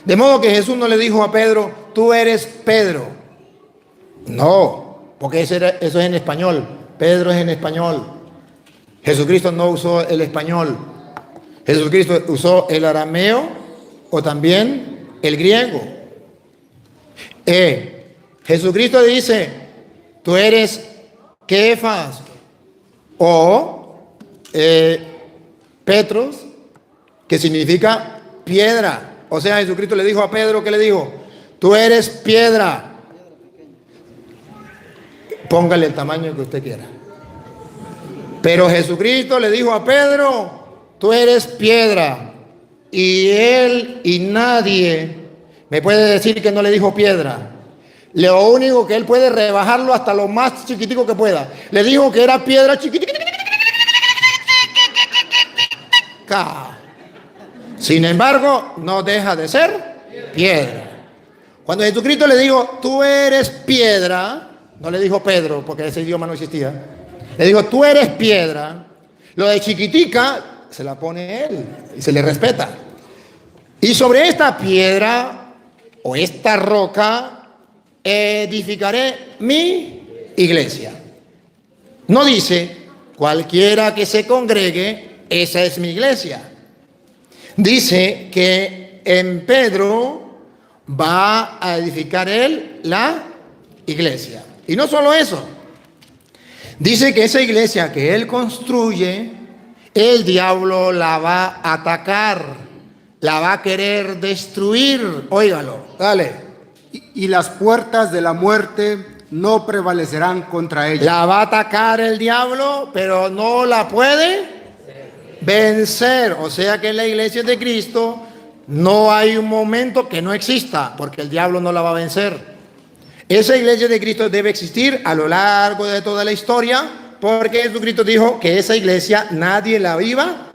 De modo que Jesús no le dijo a Pedro, tú eres Pedro. No, porque eso es en español. Pedro es en español. Jesucristo no usó el español. Jesucristo usó el arameo o también el griego. Jesucristo dice, tú eres Kefas o Petros, que significa piedra. O sea, Jesucristo le dijo a Pedro, ¿qué le dijo? Tú eres piedra. Póngale el tamaño que usted quiera. Pero Jesucristo le dijo a Pedro, tú eres piedra. Y él y nadie me puede decir que no le dijo piedra. Lo único que él puede rebajarlo hasta lo más chiquitico que pueda. Le dijo que era piedra chiquitica. Sin embargo, no deja de ser piedra. Cuando Jesucristo le dijo, tú eres piedra, no le dijo Pedro, porque ese idioma no existía. Le dijo, tú eres piedra. Lo de chiquitica se la pone él y se le respeta. Y sobre esta piedra o esta roca edificaré mi iglesia. No dice, cualquiera que se congregue, esa es mi iglesia. Dice que en Pedro va a edificar él la iglesia. Y no solo eso. Dice que esa iglesia que él construye, el diablo la va a atacar, la va a querer destruir. Óigalo, dale. Y las puertas de la muerte no prevalecerán contra ella. La va a atacar el diablo, pero no la puede vencer. O sea que en la iglesia de Cristo no hay un momento que no exista, porque el diablo no la va a vencer. Esa iglesia de Cristo debe existir a lo largo de toda la historia, porque Jesucristo dijo que esa iglesia nadie la iba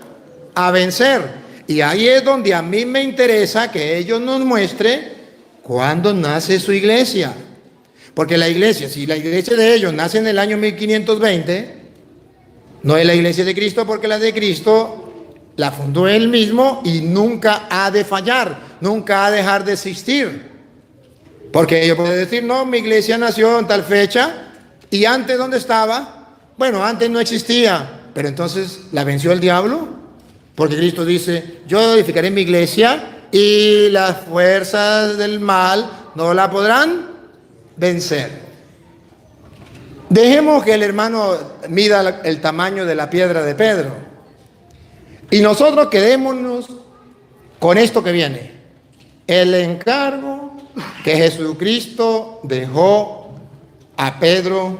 a vencer. Y ahí es donde a mí me interesa que ellos nos muestren cuándo nace su iglesia. Porque la iglesia, si la iglesia de ellos nace en el año 1520, No es la iglesia de Cristo, porque la de Cristo la fundó Él mismo y nunca ha de fallar, nunca ha de dejar de existir. Porque ellos pueden decir, no, mi iglesia nació en tal fecha, y antes, ¿dónde estaba? Bueno, antes no existía, pero entonces la venció el diablo, porque Cristo dice, yo edificaré mi iglesia y las fuerzas del mal no la podrán vencer. Dejemos que el hermano mida el tamaño de la piedra de Pedro. Y nosotros quedémonos con esto que viene. El encargo que Jesucristo dejó a Pedro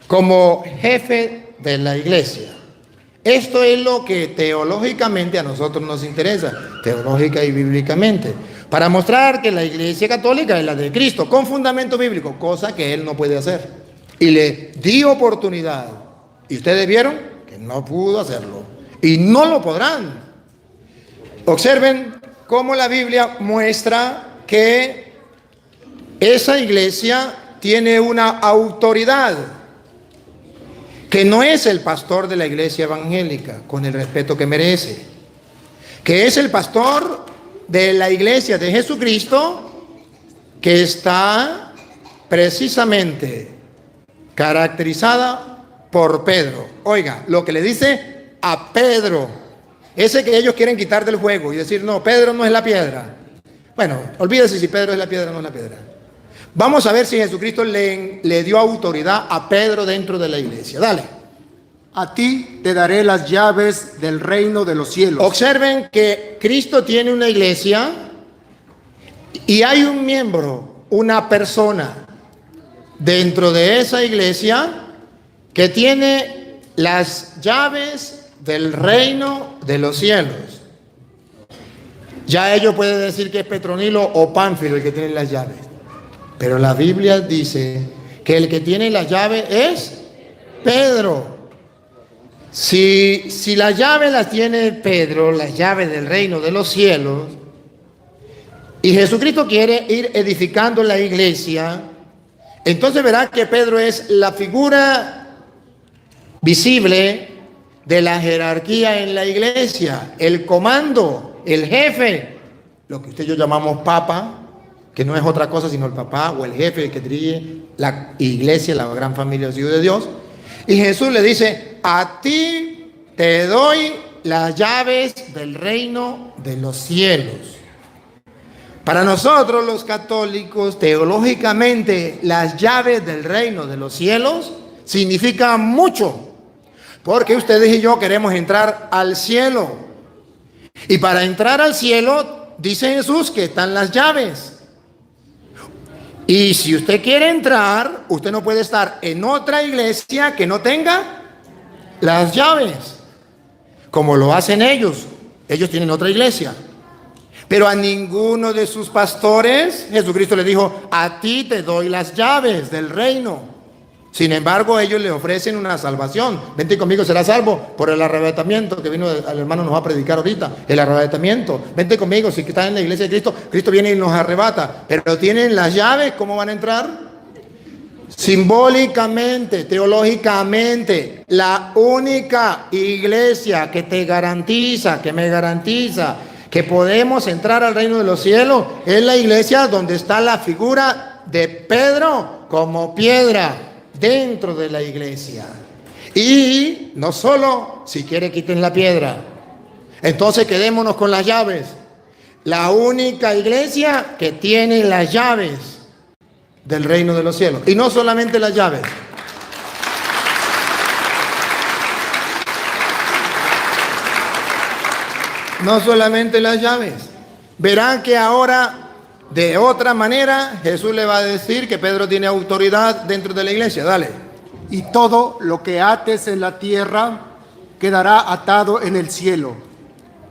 como jefe de la iglesia. Esto es lo que teológicamente a nosotros nos interesa, teológica y bíblicamente, para mostrar que la iglesia católica es la de Cristo, con fundamento bíblico, cosa que Él no puede hacer. Y le di oportunidad. Y ustedes vieron que no pudo hacerlo. Y no lo podrán. Observen cómo la Biblia muestra que esa iglesia tiene una autoridad, que no es el pastor de la iglesia evangélica, con el respeto que merece, que es el pastor de la iglesia de Jesucristo, que está precisamente caracterizada por Pedro. Oiga, lo que le dice a Pedro, ese que ellos quieren quitar del juego y decir, no, Pedro no es la piedra. Bueno, olvídese si Pedro es la piedra o no es la piedra. Vamos a ver si Jesucristo le dio autoridad a Pedro dentro de la iglesia. Dale. A ti te daré las llaves del reino de los cielos. Observen que Cristo tiene una iglesia y hay un miembro, una persona dentro de esa iglesia que tiene las llaves del reino de los cielos. Ya ellos pueden decir que es Petronilo o Pánfilo el que tiene las llaves, pero la Biblia dice que el que tiene las llaves es Pedro. Si las llaves las tiene Pedro, las llaves del reino de los cielos, y Jesucristo quiere ir edificando la iglesia, entonces verá que Pedro es la figura visible de la jerarquía en la iglesia, el comando, el jefe, lo que usted y yo llamamos papa, que no es otra cosa sino el papá o el jefe, el que dirige la iglesia, la gran familia de Dios. Y Jesús le dice, a ti te doy las llaves del reino de los cielos. Para nosotros los católicos, teológicamente, las llaves del reino de los cielos significan mucho, porque ustedes y yo queremos entrar al cielo. Y para entrar al cielo, dice Jesús que están las llaves. Y si usted quiere entrar, usted no puede estar en otra iglesia que no tenga las llaves, como lo hacen ellos. Ellos tienen otra iglesia. Pero a ninguno de sus pastores Jesucristo le dijo, a ti te doy las llaves del reino. Sin embargo, ellos le ofrecen una salvación. Vente conmigo, serás salvo por el arrebatamiento que vino, el hermano nos va a predicar ahorita. El arrebatamiento. Vente conmigo, si estás en la iglesia de Cristo, Cristo viene y nos arrebata. Pero tienen las llaves, ¿cómo van a entrar? Simbólicamente, teológicamente, la única iglesia que te garantiza, que me garantiza que podemos entrar al reino de los cielos es la iglesia donde está la figura de Pedro como piedra dentro de la iglesia. Y no solo, si quiere quiten la piedra, entonces quedémonos con las llaves. La única iglesia que tiene las llaves del reino de los cielos. Y no solamente las llaves. No solamente las llaves. Verán que ahora, de otra manera, Jesús le va a decir que Pedro tiene autoridad dentro de la iglesia. Dale. Y todo lo que ates en la tierra quedará atado en el cielo.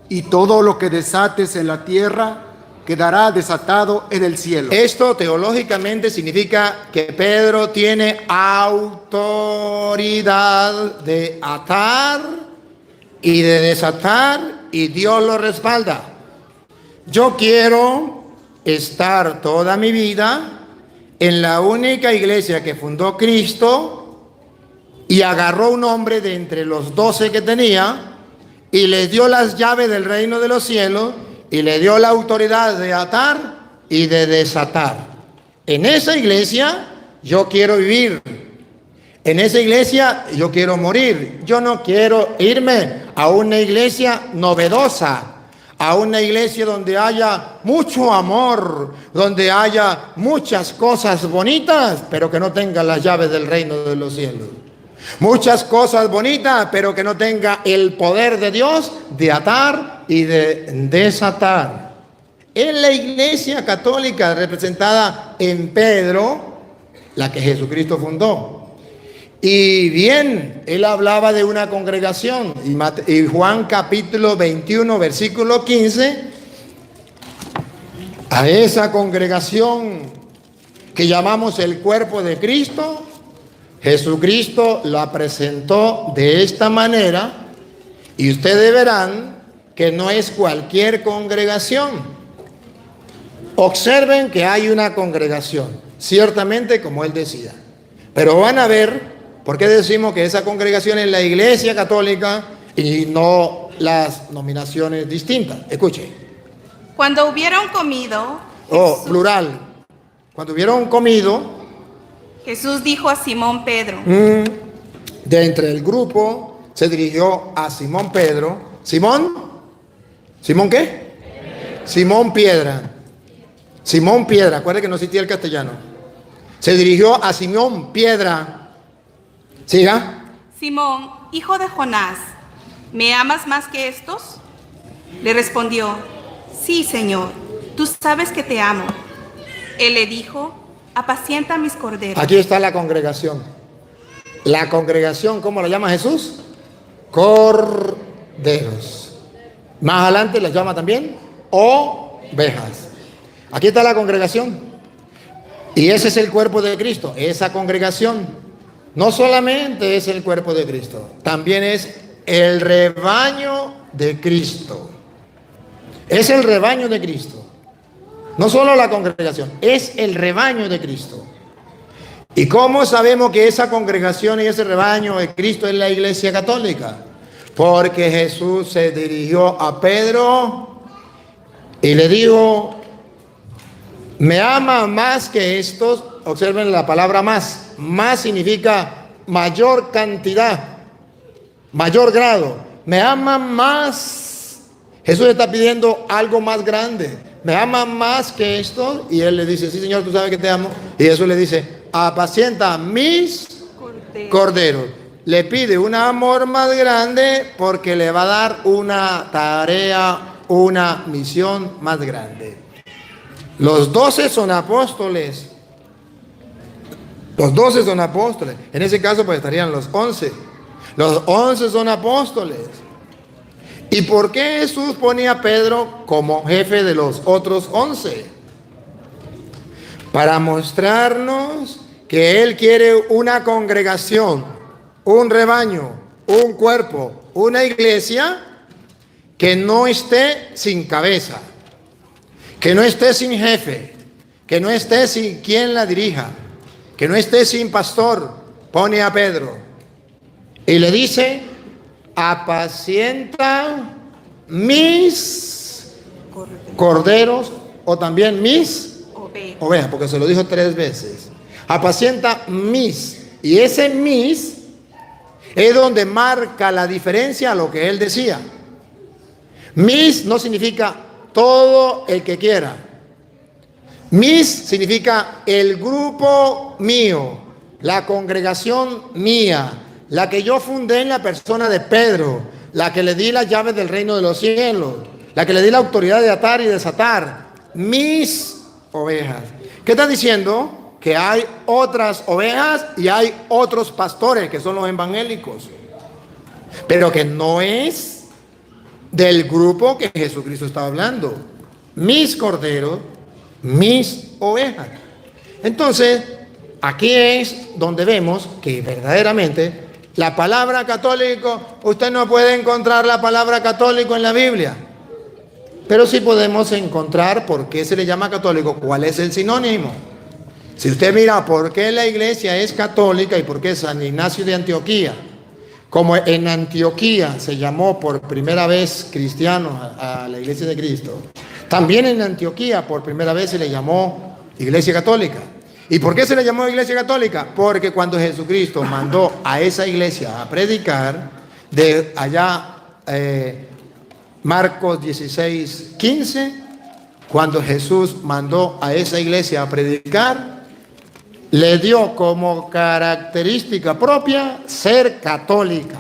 Y todo lo que desates en la tierra quedará desatado en el cielo. Esto teológicamente significa que Pedro tiene autoridad de atar y de desatar, y Dios lo respalda. Yo quiero estar toda mi vida en la única iglesia que fundó Cristo, y agarró un hombre de entre los 12 que tenía y le dio las llaves del reino de los cielos y le dio la autoridad de atar y de desatar. En esa iglesia yo quiero vivir. En esa iglesia yo quiero morir. Yo no quiero irme a una iglesia novedosa, a una iglesia donde haya mucho amor, donde haya muchas cosas bonitas, pero que no tenga las llaves del reino de los cielos. Muchas cosas bonitas, pero que no tenga el poder de Dios de atar y de desatar. En la iglesia católica representada en Pedro, la que Jesucristo fundó. Y bien, él hablaba de una congregación. Y Juan capítulo 21, versículo 15, a esa congregación que llamamos el cuerpo de Cristo, Jesucristo la presentó de esta manera, y ustedes verán que no es cualquier congregación. Observen que hay una congregación, ciertamente como él decía, pero van a ver por qué decimos que esa congregación es la Iglesia Católica y no las nominaciones distintas. Escuche. Cuando hubieron comido, Plural. Cuando hubieron comido, Jesús dijo a Simón Pedro, de entre el grupo se dirigió a Simón Pedro. ¿Simón? ¿Simón qué? Simón Piedra. Simón Piedra, acuérdense que no existía el castellano. Se dirigió a Simón Piedra. Siga. Simón, hijo de Jonás, ¿me amas más que estos? Le respondió, sí, Señor, tú sabes que te amo. Él le dijo, apacienta mis corderos. Aquí está la congregación. La congregación, ¿cómo la llama Jesús? Corderos. Más adelante la llama también ovejas. Aquí está la congregación. Y ese es el cuerpo de Cristo. Esa congregación no solamente es el cuerpo de Cristo, también es el rebaño de Cristo. Es el rebaño de Cristo. No solo la congregación, es el rebaño de Cristo. ¿Y cómo sabemos que esa congregación y ese rebaño de Cristo es la Iglesia Católica? Porque Jesús se dirigió a Pedro y le dijo, ¿me ama más que estos? Observen la palabra más. Más significa mayor cantidad, mayor grado. ¿Me ama más? Jesús está pidiendo algo más grande. ¿Me ama más que esto? Y él le dice, sí, Señor, tú sabes que te amo. Y Jesús le dice, apacienta mis corderos. Le pide un amor más grande porque le va a dar una tarea, una misión más grande. Los 12 son apóstoles. Los 12 son apóstoles. En ese caso pues estarían los 11. Los 11 son apóstoles. ¿Y por qué Jesús pone a Pedro como jefe de los otros 11? Para mostrarnos que Él quiere una congregación, un rebaño, un cuerpo, una iglesia que no esté sin cabeza, que no esté sin jefe, que no esté sin quien la dirija, que no esté sin pastor. Pone a Pedro y le dice, apacienta mis corderos o también mis ovejas, porque se lo dijo 3 veces. Apacienta mis. Y ese mis es donde marca la diferencia a lo que él decía. Mis no significa todo el que quiera. Mis significa el grupo mío, la congregación mía, la que yo fundé en la persona de Pedro, la que le di las llaves del reino de los cielos, la que le di la autoridad de atar y desatar. Mis ovejas. ¿Qué está diciendo? Que hay otras ovejas y hay otros pastores que son los evangélicos, pero que no es del grupo que Jesucristo está hablando. Mis corderos, mis ovejas. Entonces, aquí es donde vemos que verdaderamente la palabra católico, usted no puede encontrar la palabra católico en la Biblia, pero sí podemos encontrar por qué se le llama católico, cuál es el sinónimo. Si usted mira por qué la iglesia es católica y por qué San Ignacio de Antioquía, como en Antioquía se llamó por primera vez cristiano a la iglesia de Cristo, también en Antioquía por primera vez se le llamó iglesia católica. ¿Y por qué se le llamó iglesia católica? Porque cuando Jesucristo mandó a esa iglesia a predicar, de allá Marcos 16:15, cuando Jesús mandó a esa iglesia a predicar, le dio como característica propia ser católica.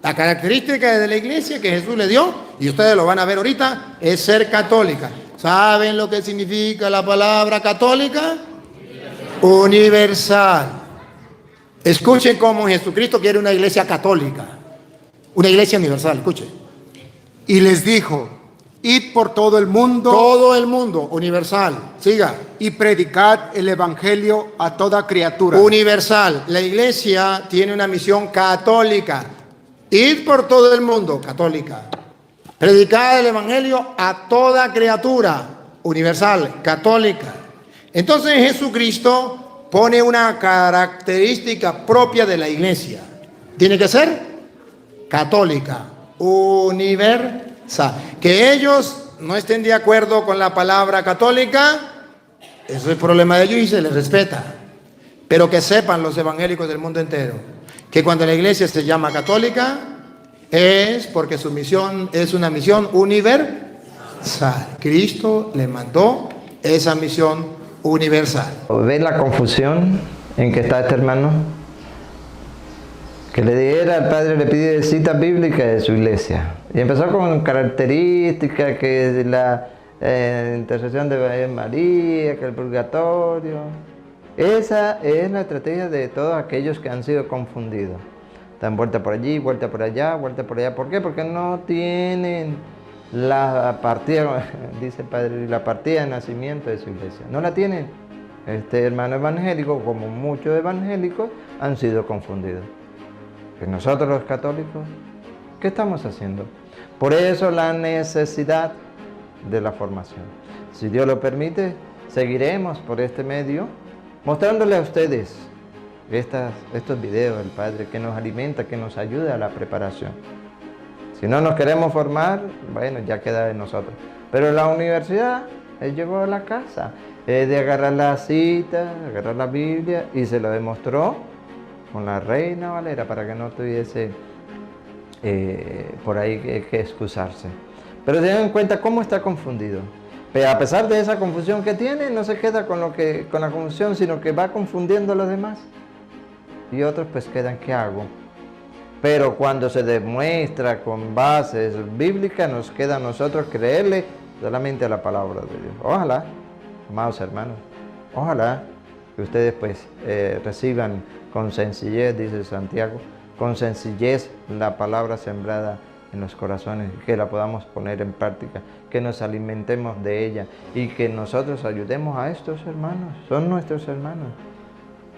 La característica de la iglesia que Jesús le dio, y ustedes lo van a ver ahorita, es ser católica. ¿Saben lo que significa la palabra católica? Universal. Escuchen cómo Jesucristo quiere una iglesia católica, una iglesia universal, escuchen. Y les dijo, id por todo el mundo, universal, siga. y predicad el evangelio a toda criatura. Universal. La iglesia tiene una misión católica. Id por todo el mundo, católica. Predicad el evangelio a toda criatura, universal, católica. Entonces Jesucristo pone una característica propia de la iglesia. Tiene que ser católica, universal. Que ellos no estén de acuerdo con la palabra católica, eso es problema de ellos y se les respeta. Pero que sepan los evangélicos del mundo entero que cuando la iglesia se llama católica es porque su misión es una misión universal. Cristo le mandó esa misión universal. ¿Ves la confusión en que está este hermano? Que le diera al padre, le pidió citas bíblicas de su iglesia. Y empezó con características que la intercesión de María, que el purgatorio. Esa es la estrategia de todos aquellos que han sido confundidos. Dan vuelta por allí, vuelta por allá, vuelta por allá. ¿Por qué? Porque no tienen la partida, dice el padre, la partida de nacimiento de su iglesia. No la tienen. Este hermano evangélico, como muchos evangélicos, han sido confundidos. Que nosotros los católicos, ¿qué estamos haciendo? Por eso la necesidad de la formación. Si Dios lo permite, seguiremos por este medio, mostrándole a ustedes estos videos del Padre que nos alimenta, que nos ayuda a la preparación. Si no nos queremos formar, bueno, ya queda de nosotros. Pero la universidad, él llegó a la casa, de agarrar la cita, agarrar la Biblia, y se lo demostró con la Reina Valera para que no tuviese por ahí que excusarse. Pero tengan en cuenta cómo está confundido. Pero a pesar de esa confusión que tiene, no se queda con la confusión, sino que va confundiendo a los demás. Y otros pues quedan, ¿qué hago? Pero cuando se demuestra con bases bíblicas, nos queda a nosotros creerle solamente a la palabra de Dios. Ojalá, amados hermanos, ojalá que ustedes pues reciban con sencillez, dice Santiago, con sencillez la palabra sembrada en los corazones, que la podamos poner en práctica, que nos alimentemos de ella y que nosotros ayudemos a estos hermanos, son nuestros hermanos.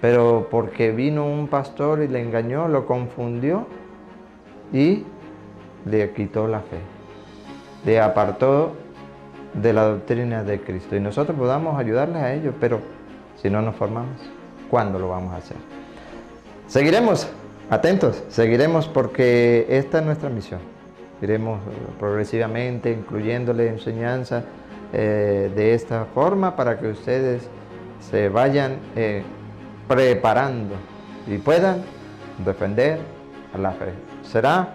Pero porque vino un pastor y le engañó, lo confundió y le quitó la fe, le apartó de la doctrina de Cristo. Y nosotros podamos ayudarles a ellos, pero si no nos formamos, ¿cuándo lo vamos a hacer? Seguiremos atentos, seguiremos porque esta es nuestra misión. Iremos progresivamente incluyéndole enseñanza de esta forma para que ustedes se vayan preparando y puedan defender a la fe. Será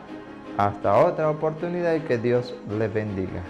hasta otra oportunidad y que Dios les bendiga.